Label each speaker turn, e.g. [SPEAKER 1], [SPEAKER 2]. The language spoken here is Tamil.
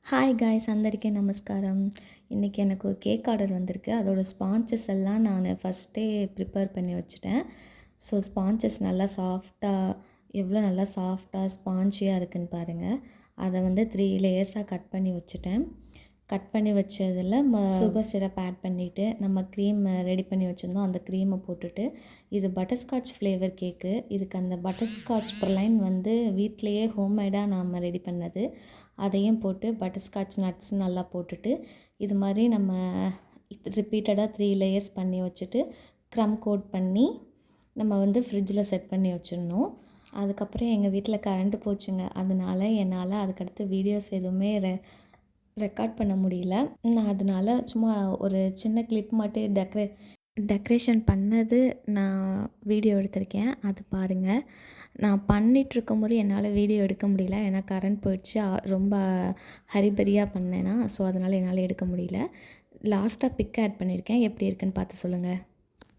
[SPEAKER 1] హాయ్ గాయ్స్ అందరికీ నమస్కారం. இன்றைக்கி எனக்கு ஒரு கேக் ஆர்டர் வந்திருக்கு. அதோட ஸ்பான்ச்சஸ் எல்லாம் நான் ஃபஸ்ட்டே ப்ரிப்பேர் பண்ணி வச்சுட்டேன். ஸோ ஸ்பான்ச்சஸ் நல்லா சாஃப்டாக எவ்வளோ நல்லா சாஃப்டாக ஸ்பான்ச்சியாக இருக்குதுன்னு பாருங்கள். அதை வந்து 3 லேயர்ஸாக கட் பண்ணி வச்சுட்டேன். கட் பண்ணி வச்சதில் சுகர் சிரப் ஆட் பண்ணிவிட்டு நம்ம க்ரீம் ரெடி பண்ணி வச்சுருந்தோம். அந்த க்ரீமை போட்டுட்டு இது பட்டர்ஸ்காட்ச் ஃப்ளேவர் கேக்கு. இதுக்கு அந்த பட்டர்ஸ்காட்ச் ப்ரலைன் வந்து வீட்டிலையே ஹோம்மேடாக நாம் ரெடி பண்ணது. அதையும் போட்டு பட்டர்ஸ்காட்ச் நட்ஸ் நல்லா போட்டுட்டு இது மாதிரி நம்ம ரிப்பீட்டடாக 3 லேயர்ஸ் பண்ணி வச்சுட்டு க்ரம் கோட் பண்ணி நம்ம வந்து ஃப்ரிட்ஜில் செட் பண்ணி வச்சிடணும். அதுக்கப்புறம் எங்கள் வீட்டில் கரண்ட்டு போச்சுங்க. அதனால என்னால் அதுக்கடுத்து வீடியோஸ் எதுவுமே ரெக்கார்ட் பண்ண முடியல. நான் அதனால சும்மா ஒரு சின்ன கிளிப் மட்டும் டெக்கரேஷன் பண்ணது நான் வீடியோ எடுத்திருக்கேன். அது பாருங்கள். நான் பண்ணிகிட்ருக்கும்போது என்னால் வீடியோ எடுக்க முடியல. ஏன்னா கரண்ட் போயிடுச்சு. ரொம்ப ஹரிபரியாக பண்ணேன்னா ஸோ அதனால் என்னால் எடுக்க முடியல. லாஸ்ட்டாக பிக் ஆட் பண்ணியிருக்கேன். எப்படி இருக்குன்னு பார்த்து சொல்லுங்கள்.